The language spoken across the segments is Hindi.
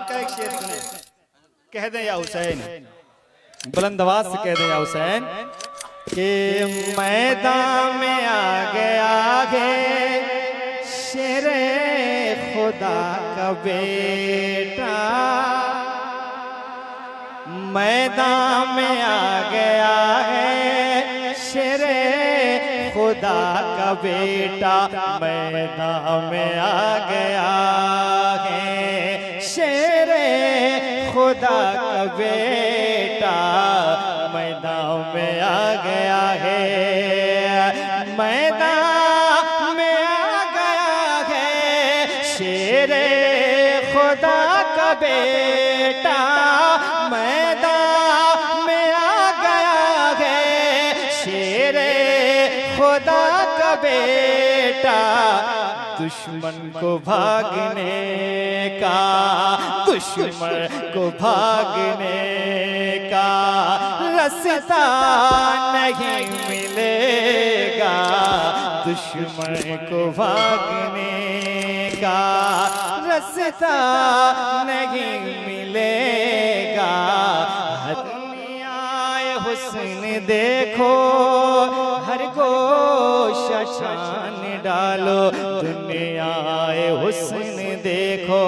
का एक शेर सुने, कह दें या हुसैन, बुलंद आवाज से कह दें या हुसैन कि मैदान में आ गया है शेरे खुदा का बेटा, मैदान में आ गया है शेरे खुदा का बेटा, मैदान में आ गया है शेरे खुदा का बेटा, मैदान में आ गया है, मैदान में आ गया है शेरे खुदा का बेटा, मैदान में आ गया है शेरे खुदा का बेटा, दुश्मन को भागने का, दुश्मन को भागने का रास्ता नहीं मिलेगा, दुश्मन को भागने का रास्ता नहीं मिलेगा, दुनियाए हुस्न देखो हर गोशा शान डालो, दुनियाए हुस्न देखो,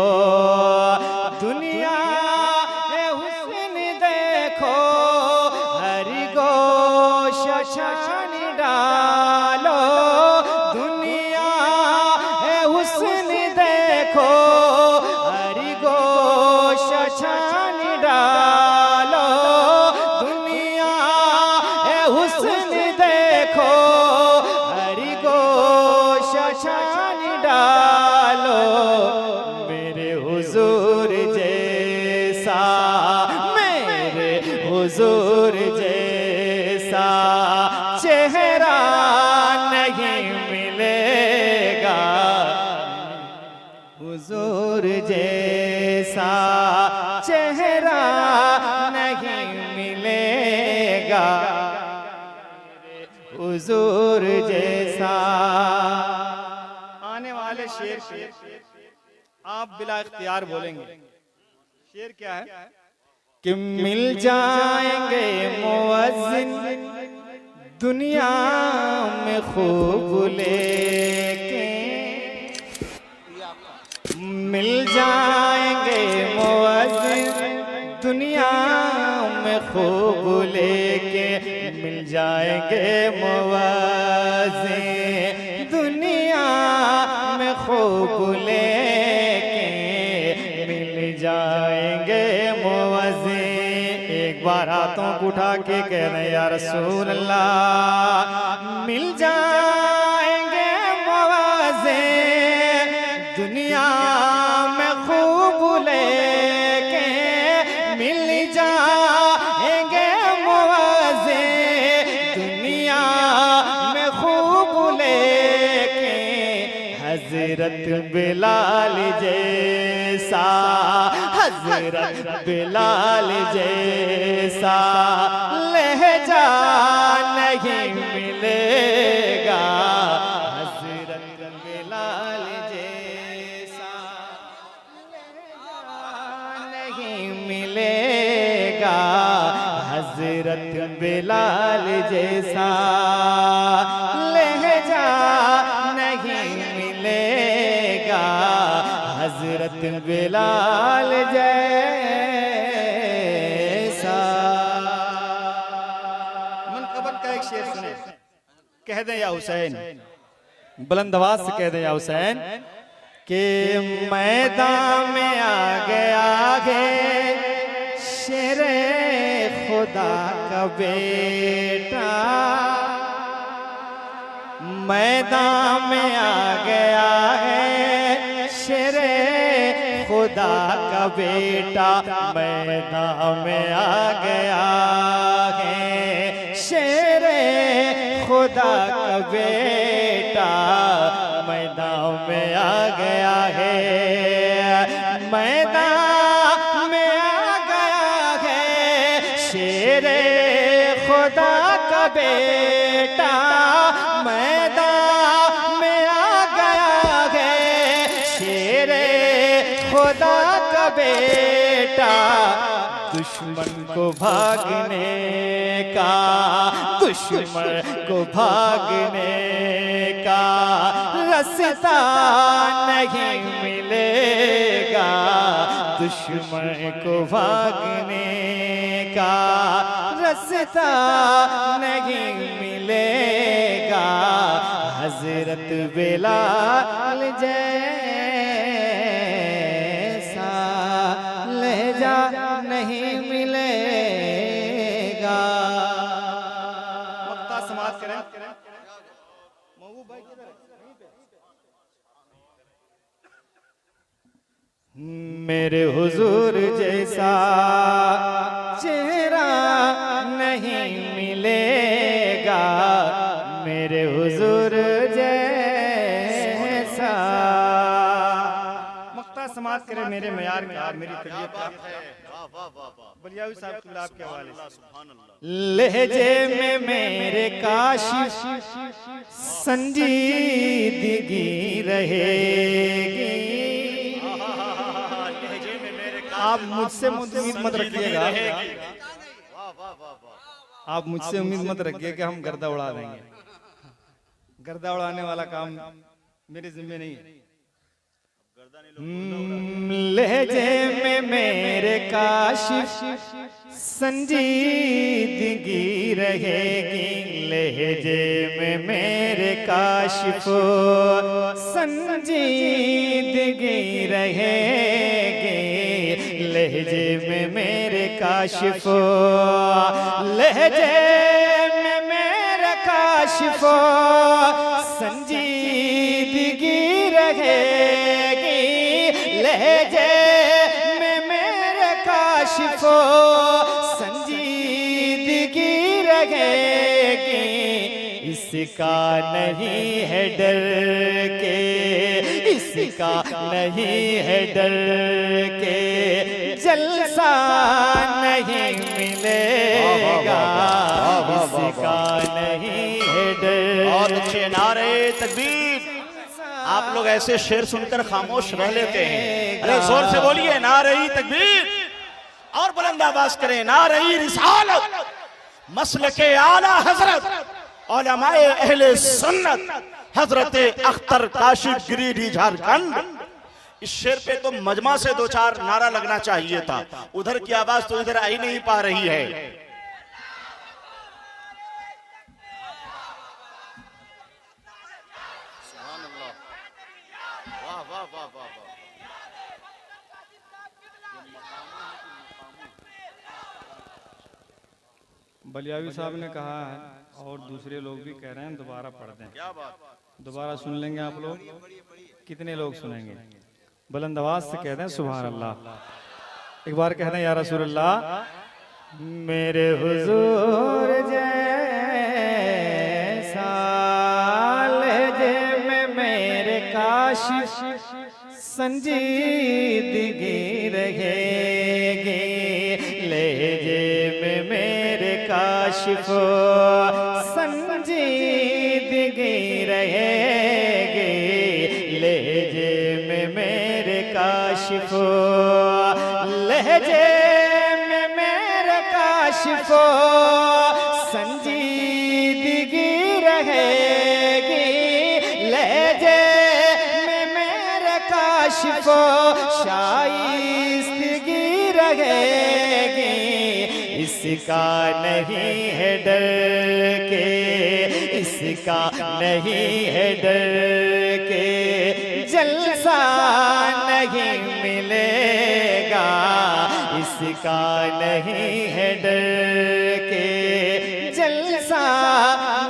दुनियाए हुस्न देखो हर गोशा शान डालो, दुनियाए हुस्न देखो हर गोशा शान डालो, दुनियाए हुस्न देखो हर गोशा शान डालो, मेरे हुजूर जैसा, मेरे हुजूर जैसा चेहरा नहीं मिलेगा, हुजूर जैसा चेहरा नहीं मिलेगा, हुजूर जैसा। आने वाले शेर से आप बिला इख्तियार बोलेंगे। शेर क्या है कि मिल जाएंगे मुअज्जिन दुनिया में खूब लेके, मिल जाएंगे मुअज्जिन दुनिया में खूब लेके, मिल जाएंगे मुअज्जिन दुनिया में खूब लेके, मिल जाएंगे मुअज्जिन। एक बार हाथों को उठा के कह रहे या रसूल अल्लाह, मिल जाएंगे मुअज्जिन दुनिया में खूब लेके, मिल जाएंगे मुअज्जिन दुनिया में खूब लेके, हजरत बिलाल जैसा, हजरत बिलाल जैसा लहजा नहीं मिलेगा, हजरत बिलाल जैसा लहजा नहीं मिलेगा, हजरत बिलाल जैसा लहजा नहीं मिलेगा, हजरत बिलाल जैसा। मनक़बत का एक शेर सुने, कह दें या हुसैन, बुलंद आवाज से कह दें या हुसैन कि मैदान में आ गया है शेरे खुदा का बेटा, मैदान में आ गया है शेरे खुदा का बेटा, मैदान में आ गया है शेरे खुदा का बेटा, मैदान में आ गया है, मैदान में आ गया है शेरे खुदा का बेटा, मैदान में आ गया है शेरे खुदा का बेटा, दुश्मन को भागने का, दुश्मन को भागने का रास्ता नहीं मिलेगा, दुश्मन को भागने का रास्ता नहीं मिलेगा। हजरत बिलाल जैसा लहजा नहीं मिलेगा। वक्ता समाज करें। मेरे हुजूर जैसा चेहरा नहीं मिलेगा, मेरे हुजूर जैसा। मुक्ता समाज करे मेरे मयार का, मेरी तबीयत का। बलियावी साहब गुलाब के हवाले से। लहजे में मेरे काशिफ संजीदगी रहेगी। आप मुझसे उम्मीद मत रखिएगा, आप मुझसे उम्मीद मत रखिए कि हम गर्दा उड़ा देंगे। गर्दा उड़ाने वाला काम मेरे जिम्मे नहीं है। लहजे में मेरे काशिफ संजीदगी रहेगी, लहजे में मेरे काशिफ संजीदगी रहेगी, लहजे में मेरे काशिफ, लहजे में मेरे काशिफ संजीदगी रहेगी, लहजे में मेरे काशिफ संजीदगी रहेगी। इसका नहीं है डर के, इसका नहीं है डर के जलसा नहीं मिलेगा, इसका नहीं है डर। और अच्छे नारे तकबीर। आप लोग ऐसे शेर सुनकर खामोश रह लेते हैं। अरे जोर से बोलिए नारे तकबीर, और बुलंद आवाज करें नारे रिसालत, मसलके आला हजरत उलमाए अहले सुन्नत हजरत अख्तर काशिफ गिरिडीह झारखंड। इस शेर पे तो मजमा से दो चार नारा लगना चाहिए था, उधर की आवाज तो इधर आ ही नहीं पा रही है। बलियावी साहब ने कहा है और दूसरे लोग भी कह रहे हैं, दोबारा पढ़ दें। क्या बात, दोबारा सुन लेंगे आप लोग? कितने लोग सुनेंगे? बुलंद आवाज से कह दें सुभान अल्लाह। एक बार कह दें या रसूल अल्लाह। मेरे हुजूर जैसा लहजे में मेरे काशिफ संजीदगी रहेगी, लहजे में मेरे काशिफ संजीदगी रहेगी, लहजे में मेरे काशिफ, लहजे में मेरे काशिफ संजीदगी रहेगी, लहजे में मेरे काशिफ शाइस्तगी रहेगी। इसका नहीं है डर के, इसका नहीं है डर के जलसा नहीं मिलेगा, इसका नहीं है डर के जलसा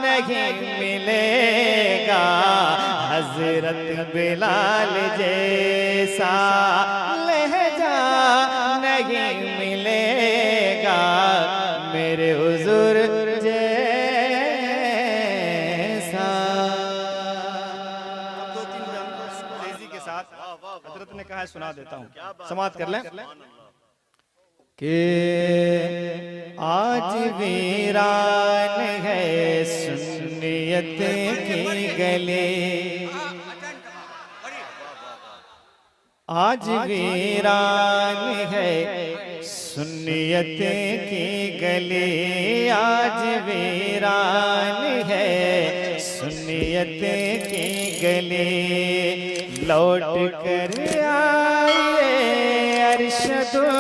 नहीं मिलेगा। हजरत बिलाल जैसा लहजा नहीं मिलेगा, मेरे हुजूर जैसा। दो तीन तेजी के साथ हजरत ने कहा है, सुना देता हूँ, समाप्त कर लें। कि आज वीरान है सुन्नियत की गली, आज वीरान है सुन्नियत की गली, आज वीरान है सुन्नियत की गली। लौट कर आए अरशदुल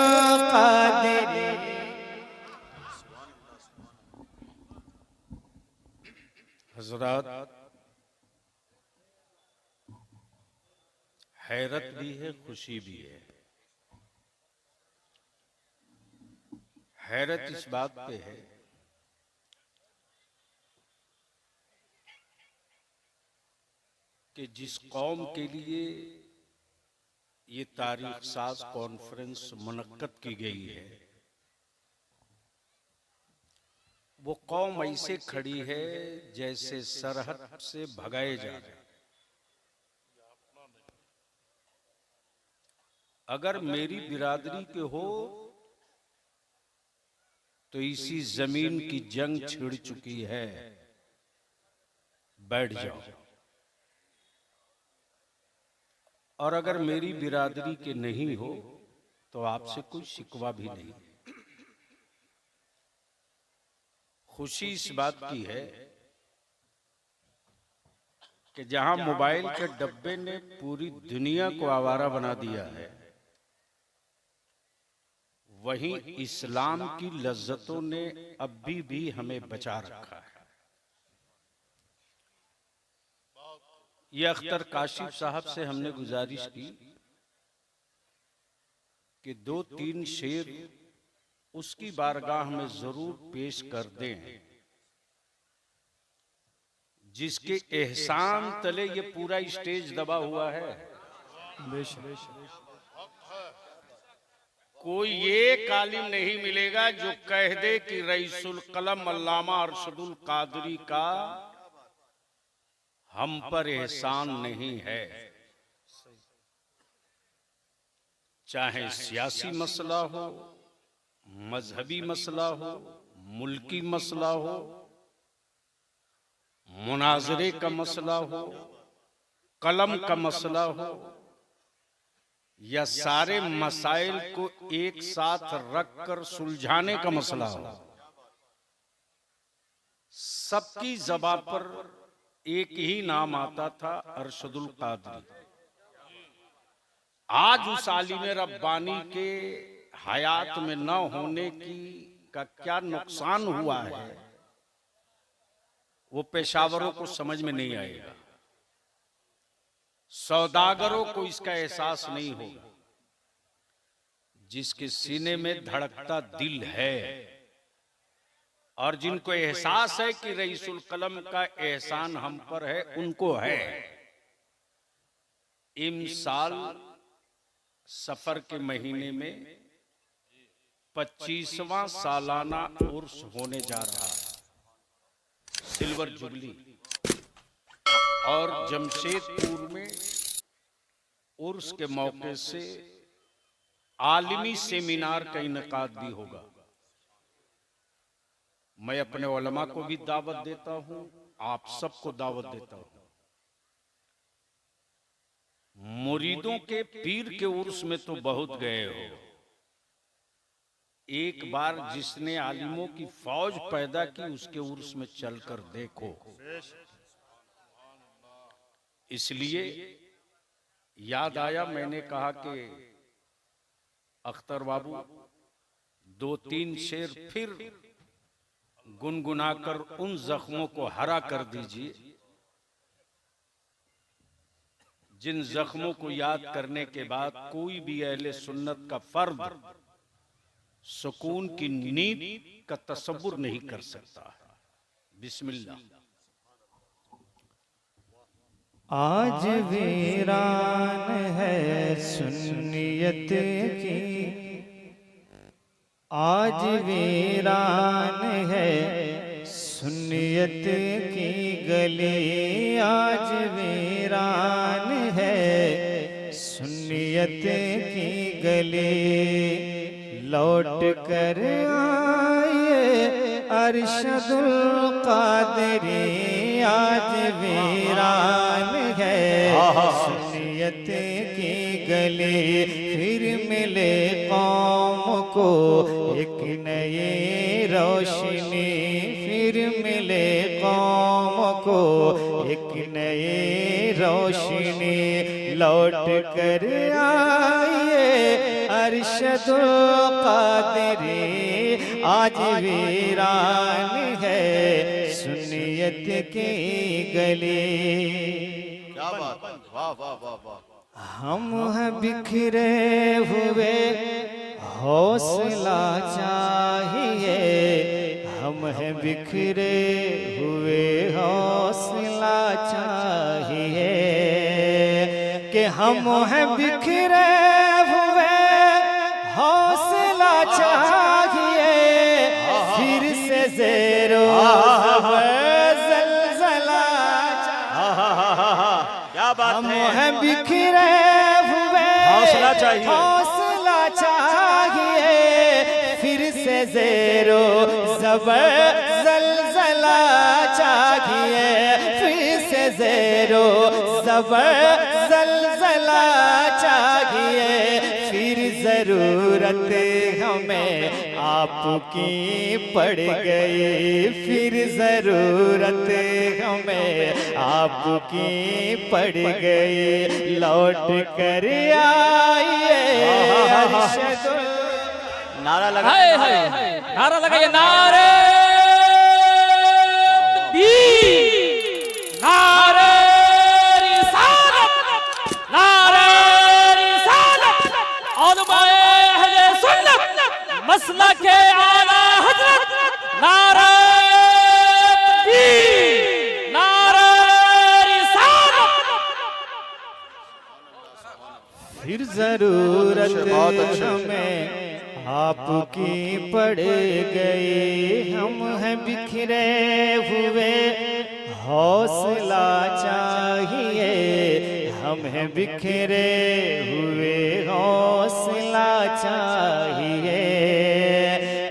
कादिर। हजरात, हैरत भी है, खुशी भी है। हैरत इस बात पे है कि जिस कौम के लिए ये तारीख साज कॉन्फ्रेंस मुनक्कद की गई है, वो कौम ऐसे खड़ी है जैसे सरहद से भगाए जा रहे। अगर मेरी बिरादरी के हो तो इसी जमीन की जंग छिड़ चुकी है, बैठ जाओ। और अगर मेरी बिरादरी के नहीं हो तो आपसे कोई शिकवा भी नहीं। खुशी इस बात की है कि जहां मोबाइल के डब्बे ने पूरी दुनिया को आवारा बना दिया है, वहीं इस्लाम की लज्जतों ने अभी भी हमें बचा रखा है। ये अख्तर काशिफ साहब से हमने गुजारिश की कि 2-3 शेर उसकी बारगाह में जरूर पेश कर दें, जिसके एहसान तले ये पूरा स्टेज दबा हुआ है। कोई ये कालिम नहीं मिलेगा जो कह दे कि रईसुल कलम अल्लामा अरशदुल कादरी का हम पर एहसान नहीं है। चाहे सियासी मसला हो, मजहबी मसला हो, मुल्की मसला हो, मुनाजरे का मसला हो, कलम का मसला हो, या सारे मसाइल को एक साथ रखकर सुलझाने का मसला हो, सबकी ज़बां पर एक ही नाम आता था, अरशदुल कादरी। आज उस आलिम रब्बानी के हयात में न होने का क्या नुकसान हुआ है, वो पेशावरों को समझ में नहीं आएगा, सौदागरों को इसका एहसास नहीं होगा। जिसके सीने में धड़कता दिल है और जिनको एहसास है कि रईसुल कलम का एहसान हम पर है, उनको है। इमसाल सफर के महीने में 25वां सालाना उर्स होने जा रहा है, सिल्वर जुबली। और जमशेदपुर में उर्स के मौके से आलिमी सेमिनार का इनेकाद भी होगा। मैं अपने उलमा को भी दावत देता हूं, आप सबको दावत देता हूं। मुरीदों के पीर के उर्स में तो बहुत गए हो, एक बार जिसने आलिमों की फौज पैदा की उसके उर्स में चलकर देखो। इसलिए याद आया, मैंने कहा कि अख्तर बाबू 2-3 शेर फिर गुनगुनाकर उन जख्मों को हरा कर दीजिए जिन जख्मों को याद करने के बाद कोई भी अहले सुन्नत का फर्द सुकून की नींद का तसव्वुर नहीं कर सकता। बिस्मिल्लाह। आज वीरान है सुन्नियत की, आज वीरान है सुन्नियत की गली, आज वीरान है सुन्नियत की गली। लौट कर आए अरशदुल कादरी, आज वीरान है सुन्नियत की गली। गली, फिर मिले कौम को एक नई रोशनी, फिर मिले कौम को एक नई रोशनी, लौट कर आइए अरशदुल कादरी, आज वीरान है सुन्नियत की गली। क्या बात, वाह वाह वाह वाह। हम हैं बिखरे हुए हौसला चाहिए, हम हैं बिखरे हुए हौसला चाहिए, कि हम हैं बिखरे हुए हौसला चाहिए, फिर से ज़ेरो ज़लज़ला क्या बात हम है, हैं बिखरे हुए हौसला चाहिए, हौसला चाहिए, फिर से ज़ेरो ज़लज़ला चाहिए, फिर से ज़ेरो ज़लज़ला चाहिए, फिर ज़रूरत हमें आपकी पड़ गई, फिर ज़रूरत हमें आपकी पड़ गई, लौट कर आइए अरशदुल। नारा लगा, नारा लगाइए, नारे तकबीर, नारे रिसालत, नारे रिसालत, उलमाए अहले सुन्नत, मसलके आला हज़रत, नारे तकबीर, नारे रिसालत। फिर ज़रूरत हमें आपकी पड़ गई, हम हैं बिखरे हुए हौसला चाहिए, हम हैं बिखरे हुए हौसला चाहिए,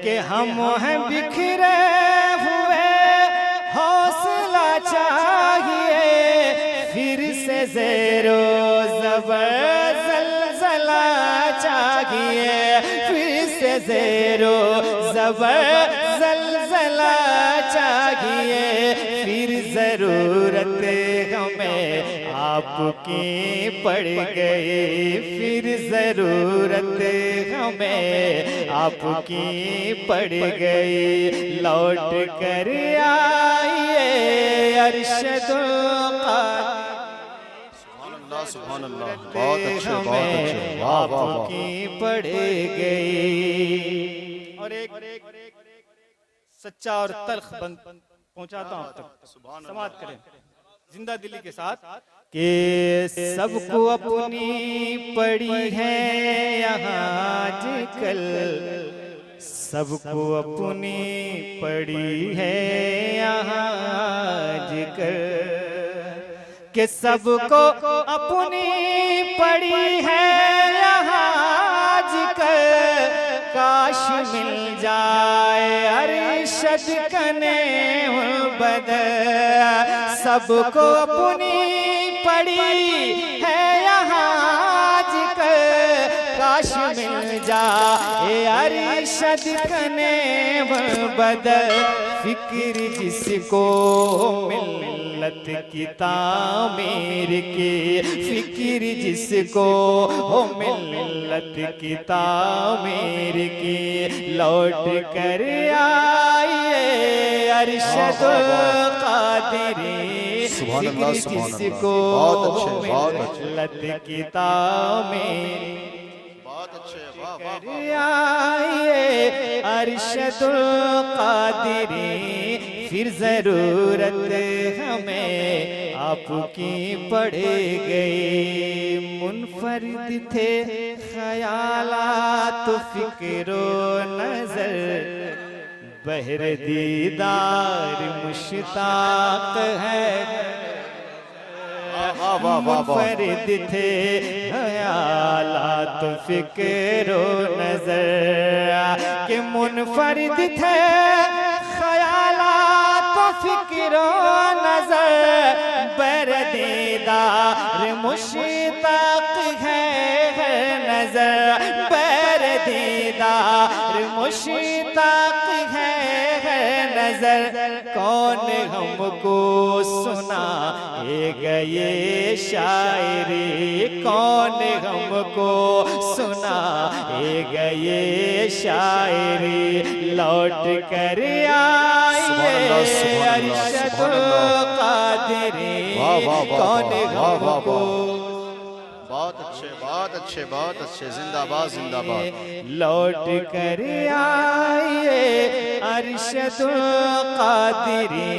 कि हम हैं बिखरे हुए हौसला चाहिए, फिर से ज़ेरो ज़लज़ला चाहिए, फिर से ज़ेरो ज़लज़ला चाहिए, फिर ज़रूरत हमें आपकी पड़ गई, फिर ज़रूरत हमें आपकी पड़ गई, लौट कर आइए अरशदुल कादरी। सुभान अल्लाह, बहुत अच्छे, बहुत अच्छे, वाह वाह वाह। आपकी पड़ गई। और एक सच्चा और तल्ख बंद पहुंचाता हूं आप तक, समाप्त करें जिंदा दिली के साथ, कि सबको अपनी पड़ी है यहाँ आजकल, सबको अपनी पड़ी है यहाँ आजकल, कि सबको अपनी पड़ी है यहाँ आजकल, काश मिल जाए अरशद कने बदल, सबको अपनी पड़ी है यहाँ आजकल, काश मिल जाए अरशद कने बदल, फिक्र जिसको मिल्लत की तामीर की, फिक्र जिसको हो मिल्लत की तामीर की, लौट कर आइए अरशदुल कादरी, फिक्र जिसको हो मिल्लत की तामीर, आइए अरशदुल कादरी, फिर ज़रूरत हमें आपकी पड़ गई, मुनफरिद थे ख्यालात फिक्रो नज़र, बहर दीदार मुश्ताक है, मुनफरिद थे ख्यालात फिक्रो नज़र, कि मुनफरिद थे ख्यालात फिक्रो नजर बर दीदार मुश्ताक है नजर बर दीदार मुश्ताक है नजर कौन हमको सुनाएगा ये शायरी कौन हमको सुनाएगा ये शायरी लौट कर आइए अरशदुल कादिरी कौन हमको बहुत अच्छे जिंदाबाद जिंदाबाद लौट कर आइए अरशदुल कादिरी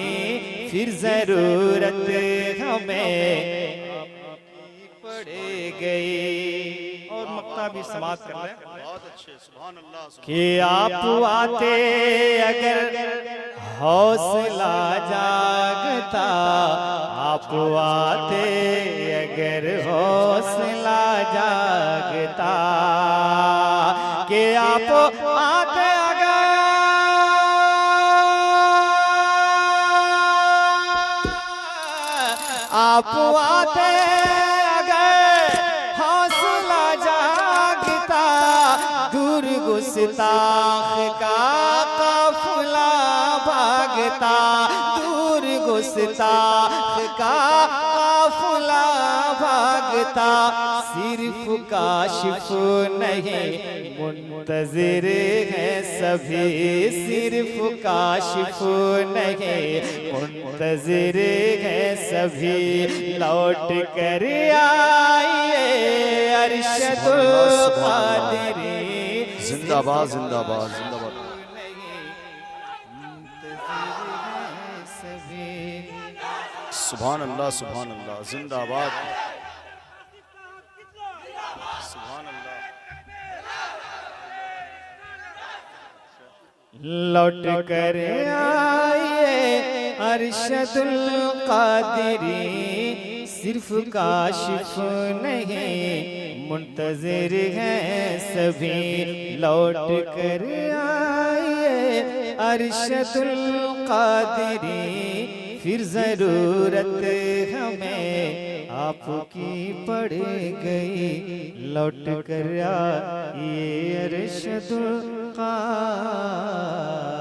फिर जरूरत हमें पड़ गई। और मक्ता भी समाप्त कर लें। बहुत अच्छे सुभान अल्लाह कि आप आते अगर हौसला जागता आप आते अगर हौसला जागता कि आप आते अगर आप आते अगर हौसला जागता दूर गुस्ताख का काफिला भागता दूर गुस्ताख का काफिला भागता सिर्फ काशिफ नहीं मुंतजिर है सभी सिर्फ काशिफ नहीं मुंतजिर है सभी लौट कर आइए अरशदुल कादिरी जिंदाबाद जिंदाबाद जिंदाबाद सुभान अल्लाह जिंदाबाद सुभान अल्लाह लौट कर आइए अरशदुल कादिरी सिर्फ काशिफ नहीं मुंतजिर हैं सभी लौट कर आइए अरशदुल कादिरी फिर जरूरत हमें आपकी पड़ गई लौट कर आइए अरशदुल कादिरी